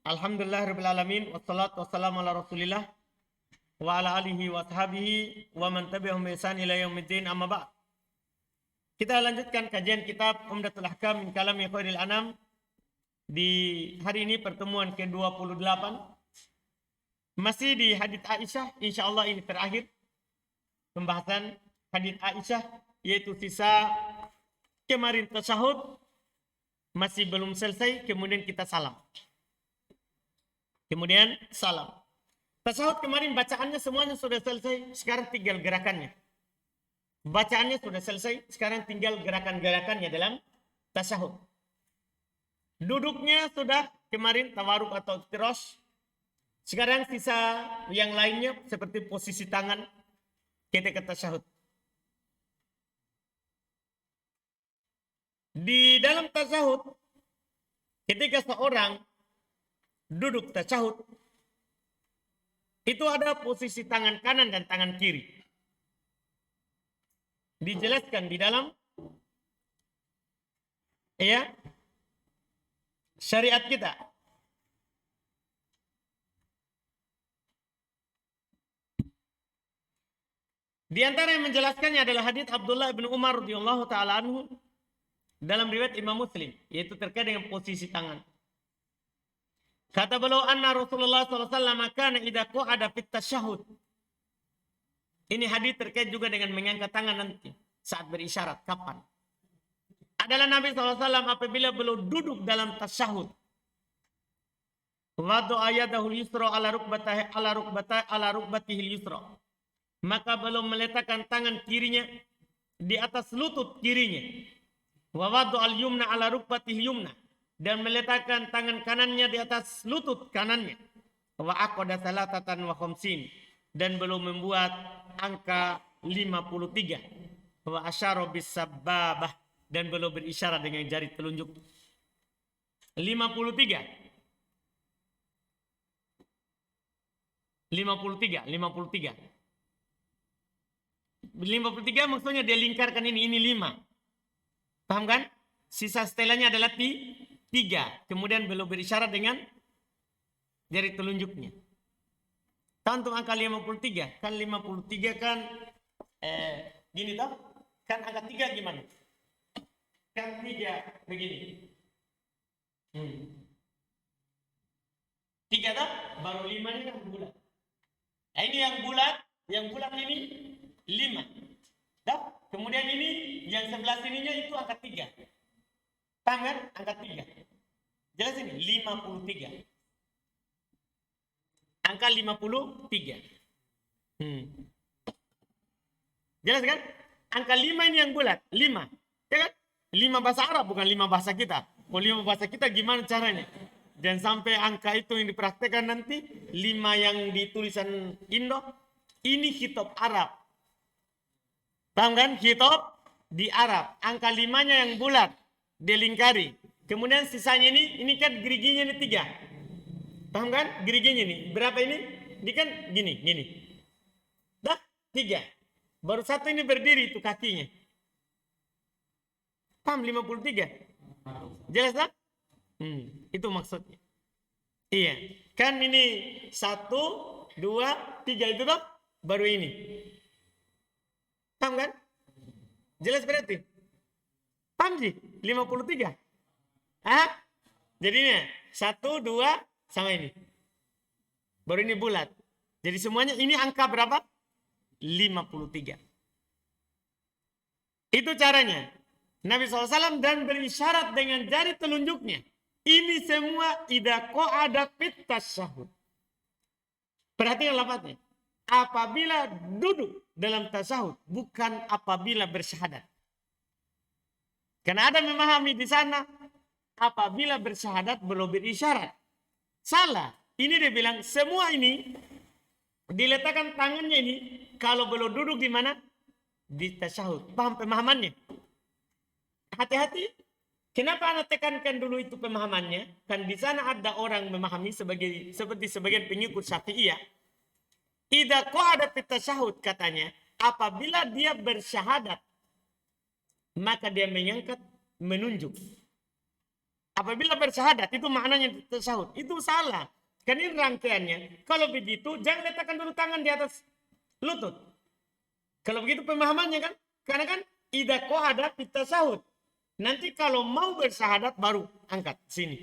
Alhamdulillah rabbil alamin wassalatu wassalamu ala Rasulillah wa ala alihi wa sahbihi wa man tabi'ahum bi ihsan ila yaumiddin amma ba'd. Kita lanjutkan kajian kitab Umdatul Ahkam min kalami khairil anam di hari ini pertemuan ke-28. Masih di hadits Aisyah, insyaallah ini terakhir pembahasan hadits Aisyah, yaitu sisa kemarin tasyahud masih belum selesai, kemudian kita salam. Kemudian salam. Tasyahud kemarin bacaannya semuanya sudah selesai, sekarang tinggal gerakannya. Bacaannya sudah selesai, sekarang tinggal gerakan-gerakannya dalam tasyahud. Duduknya sudah kemarin tawaruk atau iftirosh. Sekarang sisa yang lainnya seperti posisi tangan ketika tasyahud. Di dalam tasyahud, ketika seorang duduk tasyahud, itu ada posisi tangan kanan dan tangan kiri. Dijelaskan di dalam syariat kita. Di antara yang menjelaskannya adalah hadits Abdullah bin Umar radhiyallahu taala anhu dalam riwayat Imam Muslim, yaitu terkait dengan posisi tangan. Kata beliau, anna Rasulullah SAW kana idza qa'ada fit tasyahud. Ini hadis terkait juga dengan mengangkat tangan nanti saat berisyarat. Kapan? Adalah Nabi SAW apabila beliau duduk dalam tasyahud. Wada'a yadahu yusra ala rukbatihil yusra. Maka beliau meletakkan tangan kirinya di atas lutut kirinya. Wa wada'al yumna ala rukbatihil yumna. Dan meletakkan tangan kanannya di atas lutut kanannya. Wa aqada salatatan wa khamsin. Dan belum membuat angka 53. Wa asyara bis sababah. Dan belum berisyarat dengan jari telunjuk. 53 maksudnya dia lingkarkan ini 5. Paham kan? Sisa setelahnya adalah 3. Kemudian belum berisyarat dengan jari telunjuknya. Tahu untuk angka 53? Kan 53 kan gini toh? Kan angka 3 gimana? Kan 3 begini. 3 toh? Baru 5 ini kan bulat. Nah ini yang bulat ini 5. Dah? Kemudian ini yang sebelah sininya itu angka 3. Tangan angka 3. Jelas ini 53. Angka 53. Jelas kan? Angka 5 ini yang bulat, 5. Ya kan? 5 bahasa Arab bukan 5 bahasa kita. Kalau 5 bahasa kita gimana caranya? Dan sampai angka itu yang dipraktekkan nanti 5 yang di tulisan Indo ini kitab Arab. Paham kan? Kitab di Arab. Angka 5-nya yang bulat dilingkari. Kemudian sisanya ini kan geriginya ini 3. Paham kan? Geriginya ini. Berapa ini? Ini kan gini. Dah? 3. Baru satu ini berdiri itu kakinya. Paham 53? Jelas tak? Itu maksudnya. Iya. Kan ini 1, 2, 3 itu toh? Baru ini. Paham kan? Jelas berarti? Paham sih? 53. Jadinya 1, 2 sama ini. Baru ini bulat. Jadi semuanya ini angka berapa? 53. Itu caranya. Nabi SAW dan berisyarat dengan jari telunjuknya. Ini semua idza qa'ada fit tasyahud. Perhatikan lafaznya. Apabila duduk dalam tasyahud, bukan apabila bersyahadat. Karena ada memahami di sana apabila bersyahadat belum berisyarat. Salah. Ini dia bilang semua ini diletakkan tangannya ini kalau belum duduk di mana? Di tasyahud. Paham pemahamannya? Hati-hati. Kenapa Anda tekankan dulu itu pemahamannya? Kan di sana ada orang memahami seperti sebagian pengikut Syafi'iyah. Idza qa'ada fit tasyahud katanya, apabila dia bersyahadat maka dia mengangkat menunjuk. Apabila bersyahadat itu maknanya tasyahud. Itu salah. Kan ini rangkaiannya. Kalau begitu jangan letakkan dulu tangan di atas lutut. Kalau begitu pemahamannya kan. Karena kan idza qa'ada fit tasyahud. Nanti kalau mau bersyahadat baru angkat sini.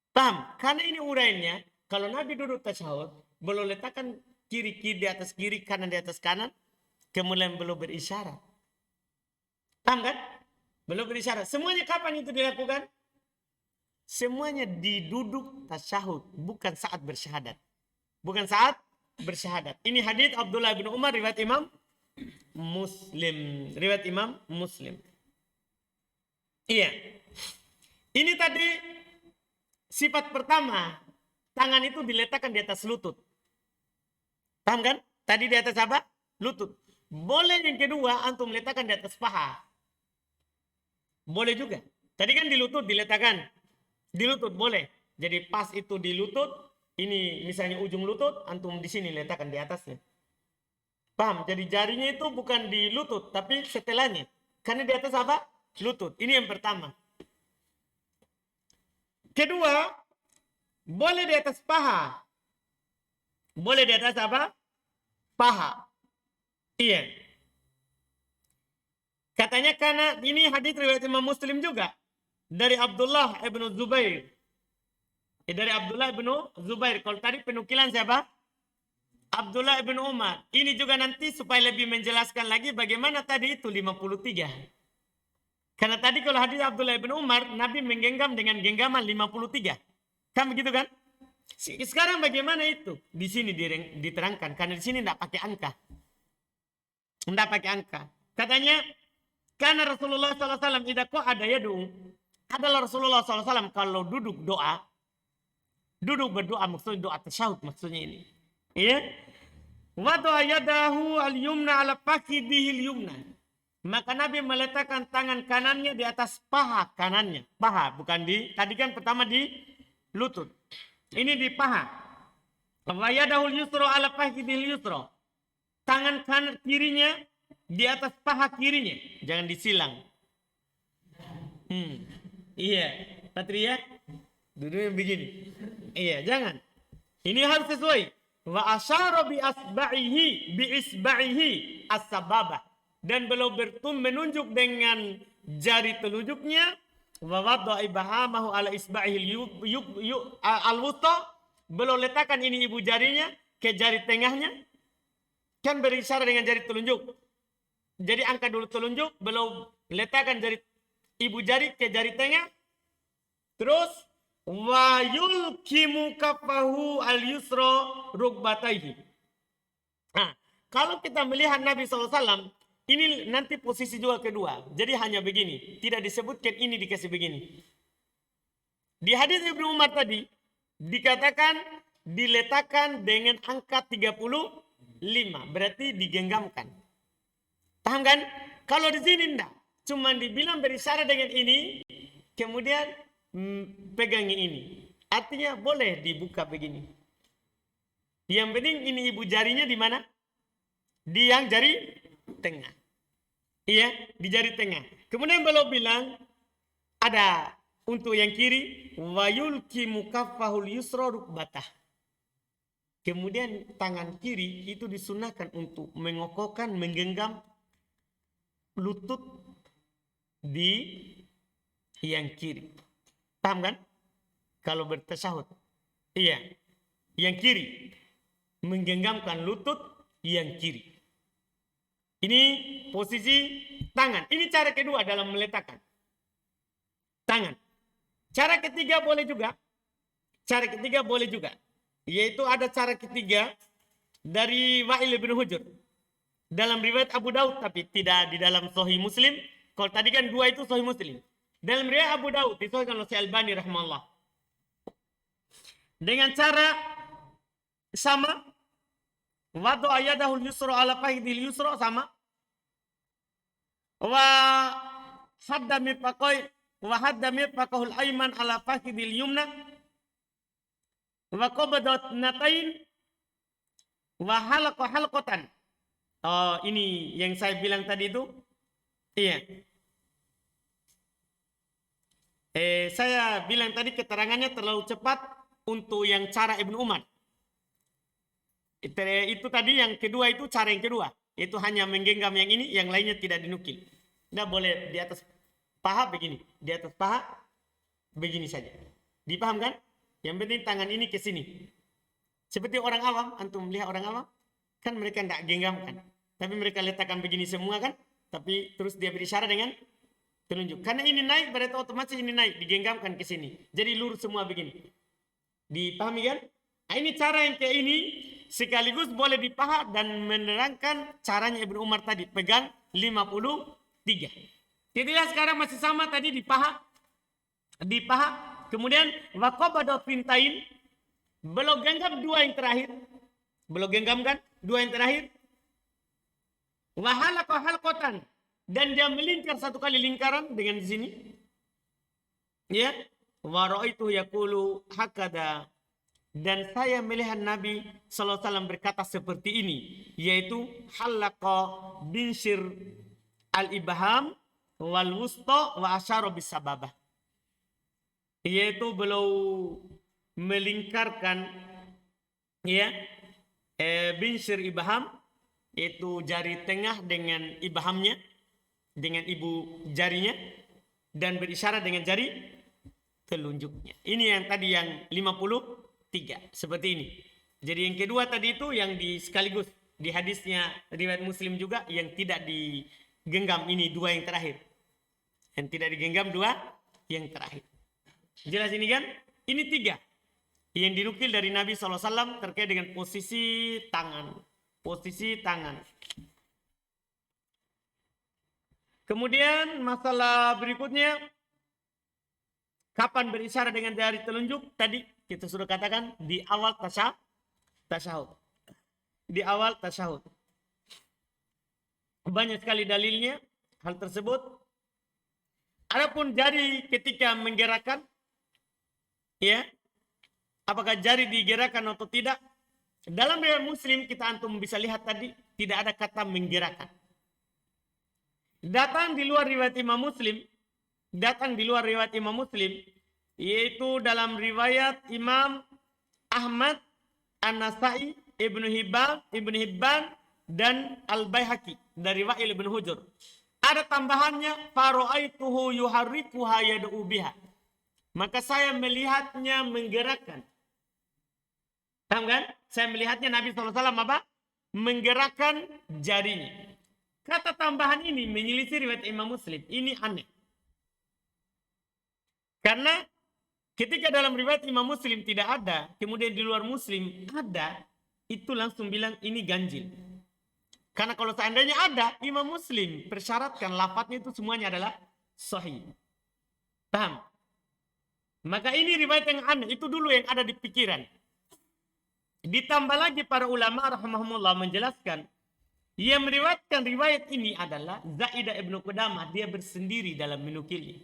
Paham? Karena ini urainya. Kalau Nabi duduk tasyahud, belum letakkan kiri di atas kiri, kanan di atas kanan. Kemudian belum berisyarat. Paham kan? Belum berisyarat. Semuanya kapan itu dilakukan? Semuanya di duduk tasyahud, bukan saat bersyahadat. Bukan saat bersyahadat. Ini hadits Abdullah bin Umar riwayat Imam Muslim. Riwayat Imam Muslim. Iya. Ini tadi sifat pertama. Tangan itu diletakkan di atas lutut. Paham kan? Tadi di atas apa? Lutut. Boleh yang kedua antum letakkan di atas paha. Boleh juga. Tadi kan di lutut diletakkan. Di lutut boleh. Jadi pas itu di lutut, ini misalnya ujung lutut, antum di sini letakkan di atasnya. Paham? Jadi jarinya itu bukan di lutut, tapi setelahnya. Karena di atas apa? Lutut. Ini yang pertama. Kedua, boleh di atas paha. Boleh di atas apa? Paha. Iya. Katanya karena ini hadis riwayat Imam Muslim juga. Dari Abdullah ibn Zubair. Dari Abdullah ibn Zubair. Kalau tadi penukilan siapa? Abdullah ibn Umar. Ini juga nanti supaya lebih menjelaskan lagi bagaimana tadi itu 53. Karena tadi kalau hadis Abdullah ibn Umar, Nabi menggenggam dengan genggaman 53. Kan begitu kan? Sekarang bagaimana itu? Di sini diterangkan. Karena di sini tidak pakai angka. Tidak pakai angka. Katanya, karena Rasulullah SAW tidak kok ada yadu. Adalah Rasulullah SAW kalau duduk doa. Duduk berdoa maksudnya doa tasyahud maksudnya ini. Ya. Wada'a yadahu al-yumna ala fakidihil yumna. Maka Nabi meletakkan tangan kanannya di atas paha kanannya. Paha, bukan di, tadi kan pertama di lutut. Ini di paha. Wa yadahul yusra ala fakidihil yusra. Tangan kanan kirinya di atas paha kirinya. Jangan disilang. Iya. Patria. Duduknya begini. Iya, jangan. Ini harus sesuai. Wa asyara bi isba'ihi as-sababah. Dan beliau menunjuk dengan jari telunjuknya. Wa wada'a ibhamahu ala isba'ihi al-wusta. Beliau letakkan ini ibu jarinya ke jari tengahnya. Kan berisyarat dengan jari telunjuk. Jadi angkat dulu telunjuk, beliau letakkan jari ibu jari ke jari tengah. Terus wa yulkimu kafahu al-yusra rukbataihi. Nah, kalau kita melihat Nabi SAW, ini nanti posisi juga kedua. Jadi hanya begini, tidak disebutkan ini dikasih begini. Di hadis Ibnu Umar tadi dikatakan diletakkan dengan angka 35, berarti digenggamkan. Paham kan? Kalau di sini enggak, cuma dibilang berisyarat dengan ini, kemudian pegangin ini. Artinya boleh dibuka begini. Yang penting ini ibu jarinya di mana? Di yang jari tengah. Iya, di jari tengah. Kemudian beliau bilang ada untuk yang kiri wa yulkimu kaffahul yusra rukbatah. Kemudian tangan kiri itu disunahkan untuk mengokokkan, menggenggam lutut di yang kiri. Paham kan? Kalau bertasyahud. Iya. Yang kiri. Menggenggamkan lutut yang kiri. Ini posisi tangan. Ini cara kedua dalam meletakkan. Tangan. Cara ketiga boleh juga. Cara ketiga boleh juga. Yaitu ada cara ketiga dari Wa'il bin Hujr. Dalam riwayat Abu Daud, tapi tidak di dalam Sahih Muslim. Kalau tadi kan dua itu Sahih Muslim. Dalam riwayat Abu Daud, disahihkan oleh Syekh Albani rahimahullah. Dengan cara sama. Wadu ayadahul yusra ala fahidil yusra sama. Wa hadda mirfaqahul ayman ala fahidil yumna. Wa qabadat natain. Wa halaqa halqatan. Oh, ini yang saya bilang tadi itu. Iya. Saya bilang tadi keterangannya terlalu cepat untuk yang cara Ibnu Umar. Itu tadi yang kedua, itu cara yang kedua. Itu hanya menggenggam yang ini, yang lainnya tidak dinukil. Tidak boleh di atas paha begini. Di atas paha begini saja. Dipahamkan? Yang penting tangan ini ke sini. Seperti orang awam, antum melihat orang awam, kan mereka tidak genggamkan. Tapi mereka letakkan begini semua kan. Tapi terus dia berisyarat dengan telunjuk. Karena ini naik, berarti otomatis ini naik. Digenggamkan ke sini. Jadi lurus semua begini. Dipahami kan? Nah, ini cara yang kayak ini sekaligus boleh di paha dan menerangkan caranya Ibnu Umar tadi. Pegang 53. Jadilah sekarang masih sama tadi di paha. Di paha. Kemudian waqabada fintain. Belum genggam dua yang terakhir. Belum genggam kan? Dua yang terakhir. Wahalaqa halqatan. Dan dia melingkar satu kali lingkaran dengan di sini. Ya. Wa ra'aitu yaqulu hakada. Dan saya melihat Nabi SAW berkata seperti ini. Yaitu halaqa binshir al-ibham wal wusta wa asyara bisababah. Yaitu beliau melingkarkan ya binshir ibham, yaitu jari tengah dengan ibhamnya, dengan ibu jarinya, dan berisyarat dengan jari telunjuknya. Ini yang tadi yang 53 seperti ini. Jadi yang kedua tadi itu yang di sekaligus di hadisnya riwayat Muslim juga yang tidak digenggam, ini dua yang terakhir. Yang tidak digenggam dua yang terakhir. Jelas ini kan? Ini tiga yang dinukil dari Nabi SAW terkait dengan posisi tangan. Posisi tangan. Kemudian masalah berikutnya, kapan berisyarat dengan jari telunjuk? Tadi kita sudah katakan di awal tasyahud. Di awal tasyahud. Banyak sekali dalilnya hal tersebut. Adapun jari ketika menggerakkan, ya, apakah jari digerakkan atau tidak? Dalam riwayat Muslim kita antum bisa lihat tadi tidak ada kata menggerakkan. Datang di luar riwayat Imam Muslim, yaitu dalam riwayat Imam Ahmad, An-Nasai, Ibnu Hibban dan Al-Baihaqi dari Wa'il bin Hujur. Ada tambahannya, faro'aituhu yuharrikuha yad'u biha. Maka saya melihatnya menggerakkan. Paham kan? Saya melihatnya Nabi SAW apa? Menggerakkan jarinya. Kata tambahan ini menyelisih riwayat Imam Muslim. Ini aneh. Karena ketika dalam riwayat Imam Muslim tidak ada, kemudian di luar Muslim ada, itu langsung bilang ini ganjil. Karena kalau seandainya ada, Imam Muslim persyaratkan lafadznya itu semuanya adalah sahih. Paham? Maka ini riwayat yang aneh. Itu dulu yang ada di pikiran. Ditambah lagi para ulama rahimahumullah menjelaskan, yang meriwayatkan riwayat ini adalah Zaidah ibnu Qudamah. Dia bersendiri dalam menukilnya.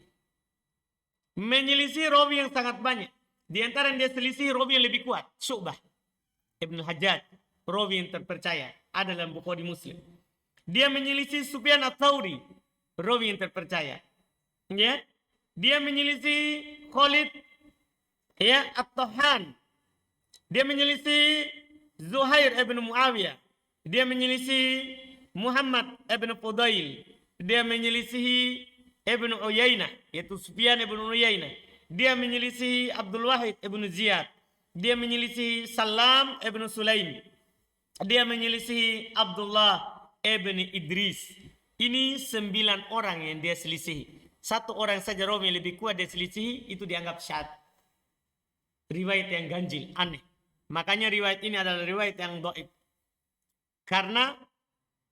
Menyelisih rawi yang sangat banyak. Di antara yang dia selisih rawi yang lebih kuat, Syu'bah Ibnu Hajjaj, rawi yang terpercaya, ada dalam Bukhari Muslim. Dia menyelisih Sufyan Ats-Tsauri, rawi yang terpercaya. Ya. Dia menyelisih Khalid ya At-Tahan. Dia menyelisih Zuhair ibn Muawiyah. Dia menyelisih Muhammad ibn Fudail. Dia menyelisih Ibn Uyainah, yaitu Sufyan ibn Uyainah. Dia menyelisih Abdul Wahid ibn Ziyad. Dia menyelisih Salam ibn Sulaim. Dia menyelisih Abdullah ibn Idris. Ini 9 orang yang dia selisih. Satu orang saja rawi yang lebih kuat dia selisih, itu dianggap syad. Riwayat yang ganjil, aneh. Makanya riwayat ini adalah riwayat yang dhaif. Karena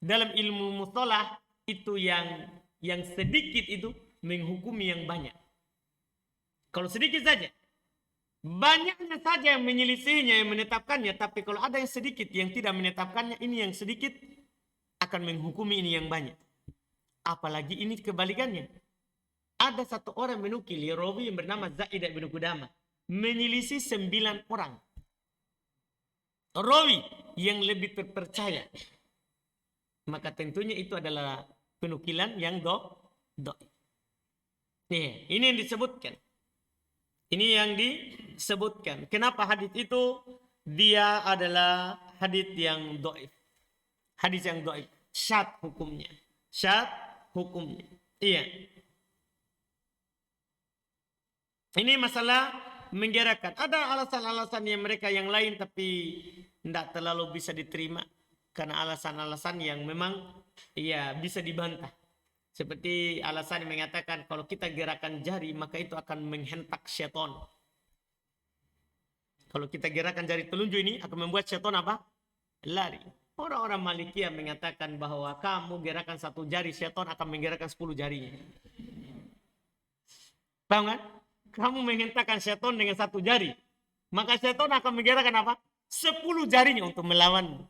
dalam ilmu mustalah itu yang sedikit itu menghukumi yang banyak. Kalau sedikit saja, banyaknya saja yang menyelisihinya, yang menetapkannya. Tapi kalau ada yang sedikit yang tidak menetapkannya, ini yang sedikit akan menghukumi ini yang banyak. Apalagi ini kebalikannya. Ada satu orang menukil, rawi yang bernama Zaidah bin Qudamah, menyelisih 9 orang. Rawi yang lebih terpercaya. Maka tentunya itu adalah penukilan yang dhaif. Ini yang disebutkan. Ini yang disebutkan. Kenapa hadis itu dia adalah hadis yang dhaif. Hadis yang dhaif. Syadz hukumnya. Syadz hukumnya. Iya. Ini masalah menggerakan. Ada alasan-alasan yang mereka yang lain tapi tidak terlalu bisa diterima. Karena alasan-alasan yang memang ya bisa dibantah. Seperti alasan yang mengatakan kalau kita gerakan jari maka itu akan menghentak syaitan. Kalau kita gerakan jari telunjuk ini akan membuat syaitan apa? Lari. Orang-orang Malikiyah mengatakan bahwa kamu gerakan satu jari, syaitan akan menggerakkan 10 jarinya. Paham kan? Kamu menghentakkan syaitan dengan satu jari. Maka syaitan akan menggerakkan apa? 10 jarinya untuk melawanmu.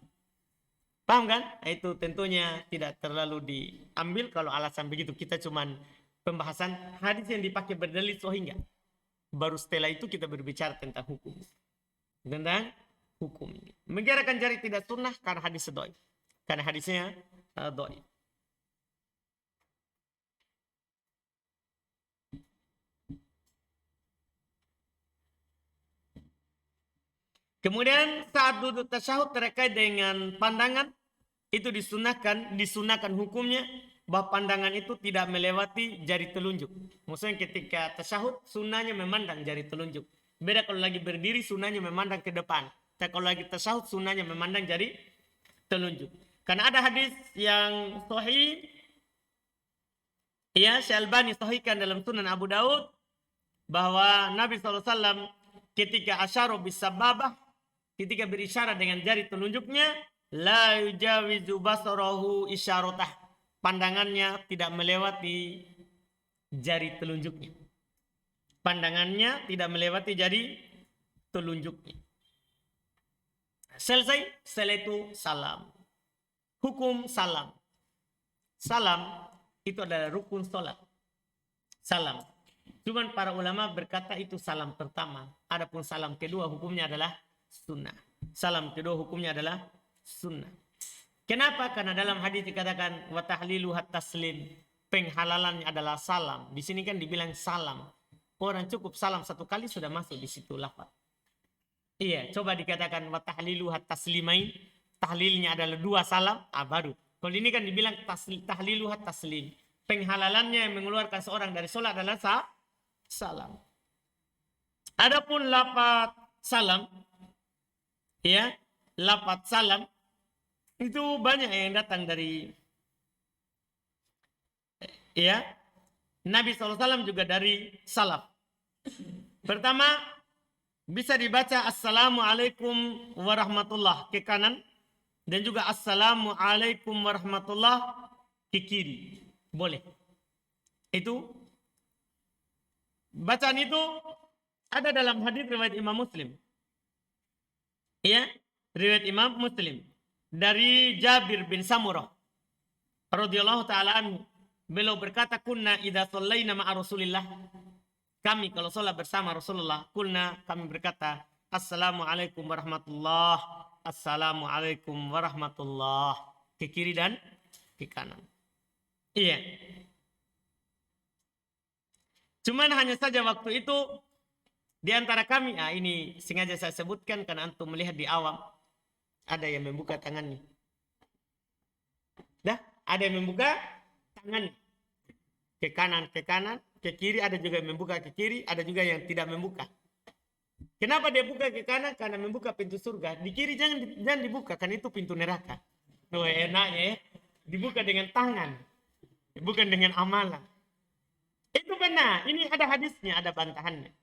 Paham kan? Itu tentunya tidak terlalu diambil kalau alasan begitu. Kita cuman pembahasan hadis yang dipakai berdalil sahih. Baru setelah itu kita berbicara tentang hukum. Tentang hukum. Menggerakkan jari tidak sunnah karena hadis dhaif. Karena hadisnya dhaif. Kemudian saat duduk tasyahud terkait dengan pandangan itu disunahkan hukumnya bahwa pandangan itu tidak melewati jari telunjuk. Maksudnya ketika tasyahud sunnahnya memandang jari telunjuk. Beda kalau lagi berdiri sunnahnya memandang ke depan. Tapi kalau lagi tasyahud sunnahnya memandang jari telunjuk. Karena ada hadis yang sahih ya Syalbani sahihkan dalam Sunan Abu Daud bahwa Nabi SAW ketika asyara bisababah ketika berisyarat dengan jari telunjuknya la yujawizu basarahu isyaratah, pandangannya tidak melewati jari telunjuknya. Pandangannya tidak melewati jari telunjuknya. Selesai, setelah itu salam. Hukum salam. Salam itu adalah rukun salat. Salam. Cuman para ulama berkata itu salam pertama. Adapun salam kedua hukumnya adalah sunnah. Salam kedua hukumnya adalah sunnah. Kenapa? Karena dalam hadis dikatakan wa tahlilu taslim, penghalalannya adalah salam. Di sini kan dibilang salam. Orang cukup salam satu kali sudah masuk di situ lafaz. Iya, coba dikatakan wa tahlilu taslimain, tahlilnya adalah 2 salam, baru. Kalau ini kan dibilang tahlilu taslim, penghalalannya yang mengeluarkan seorang dari sholat adalah salam. Adapun lafaz salam, ya, lafaz salam itu banyak yang datang dari ya Nabi SAW juga dari salaf. Pertama bisa dibaca assalamualaikum warahmatullah ke kanan dan juga assalamualaikum warahmatullah ke kiri. Boleh. Itu bacaan itu ada dalam hadis riwayat Imam Muslim. Ya, riwayat Imam Muslim dari Jabir bin Samurah radhiyallahu taala anhu. Beliau berkata, "Kunna idza shallaina ma'a Rasulillah." Kami kalau salat bersama Rasulullah, kunna kami berkata, "Assalamualaikum warahmatullah, assalamualaikum warahmatullah." Ke kiri dan ke kanan. Iya. Cuman hanya saja waktu itu di antara kami, ini sengaja saya sebutkan karena antum melihat di awam ada yang membuka tangannya. Dah, ada yang membuka tangan ke kanan, ke kiri, ada juga yang membuka ke kiri, ada juga yang tidak membuka. Kenapa dia buka ke kanan? Karena membuka pintu surga. Di kiri jangan dibuka, kan itu pintu neraka. Tuh enaknya ya. Dibuka dengan tangan, bukan dengan amalan. Itu benar. Ini ada hadisnya, ada bantahannya.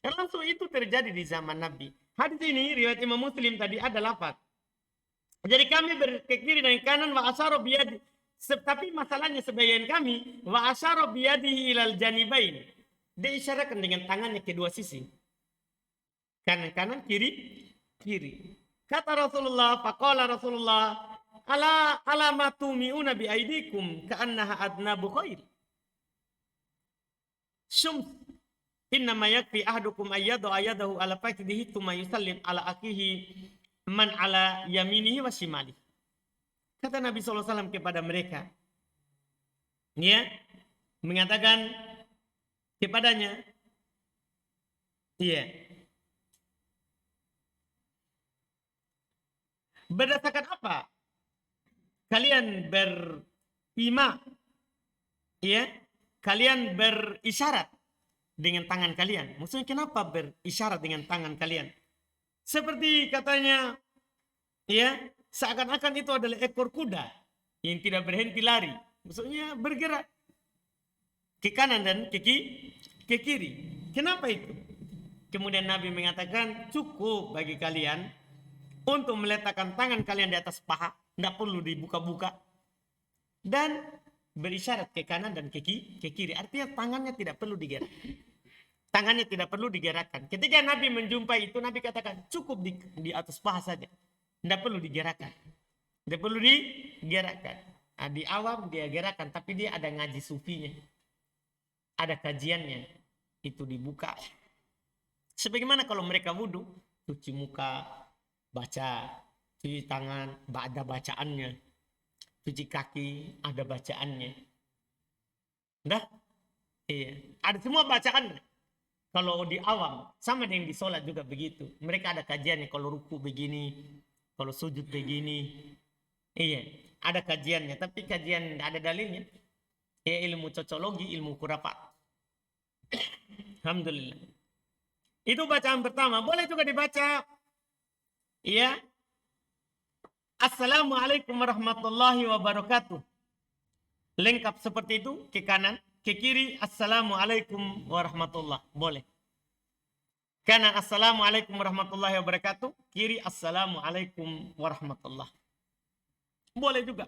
Dan langsung itu terjadi di zaman Nabi. Hadis ini riwayat Imam Muslim tadi ada lafaz. Jadi kami ke kiri dan kanan wa asyara biyadi. Tapi masalahnya sebagian kami wa asyara biyadihi ilal janibain. Dia isyaratkan dengan tangannya kedua sisi. Kanan kiri. Kata Rasulullah, faqala Rasulullah, ala ma tumi'una bi aidikum ka'annaha adnabu khair. Syums innama yakfi ahdukum ayyadu ayyadahu ala fakidihi thumma yusallim ala akihi man ala yaminihi wa shimalihi. Kata Nabi SAW kepada mereka, ya, mengatakan kepadanya, Iya. Berdasarkan apa kalian berima? Iya. Kalian berisyarat dengan tangan kalian. Maksudnya kenapa berisyarat dengan tangan kalian? Seperti katanya, ya, seakan-akan itu adalah ekor kuda yang tidak berhenti lari. Maksudnya bergerak ke kanan dan ke kiri. Kenapa itu? Kemudian Nabi mengatakan cukup bagi kalian untuk meletakkan tangan kalian di atas paha, tidak perlu dibuka-buka, dan berisyarat ke kanan dan ke kiri. Artinya tangannya tidak perlu digerak. Tangannya tidak perlu digerakkan. Ketika Nabi menjumpai itu, Nabi katakan cukup di atas paha saja. Tidak perlu digerakkan. Tidak perlu digerakkan. Nah, di awam dia gerakkan, tapi dia ada ngaji sufinya. Ada kajiannya. Itu dibuka. Sebagaimana kalau mereka wudhu, cuci muka, baca, cuci tangan, ada bacaannya. Cuci kaki, ada bacaannya. Dah? Iya. Ada semua bacaannya. Kalau di awam, sama dengan di sholat juga begitu. Mereka ada kajiannya, kalau ruku begini, kalau sujud begini. Iya, ada kajiannya. Tapi kajian ada dalilnya. Ya, ilmu cocologi, ilmu kurapat. Alhamdulillah. Itu bacaan pertama. Boleh juga dibaca. Iya. Assalamualaikum warahmatullahi wabarakatuh. Lengkap seperti itu. Ke kanan. Ke kiri. Assalamualaikum warahmatullahi. Boleh. Kanan assalamualaikum warahmatullahi wabarakatuh. Kiri assalamualaikum warahmatullahi. Boleh juga.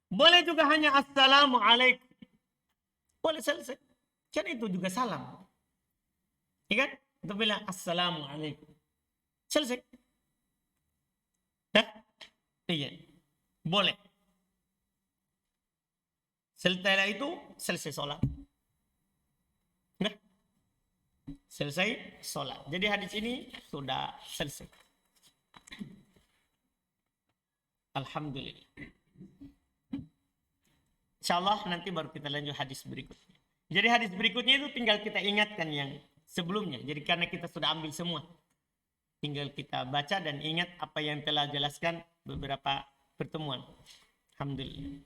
Boleh juga hanya assalamualaikum. Boleh selesai. Kan itu juga salam. Ya kan? Itu bilang assalamualaikum. Selesai. Dah? Iya. Boleh. Setelah itu selesai sholat. Nah, selesai sholat. Jadi hadis ini sudah selesai. Alhamdulillah. InsyaAllah nanti baru kita lanjut hadis berikutnya. Jadi hadis berikutnya itu tinggal kita ingatkan yang sebelumnya. Jadi karena kita sudah ambil semua. Tinggal kita baca dan ingat apa yang telah jelaskan beberapa pertemuan. Alhamdulillah.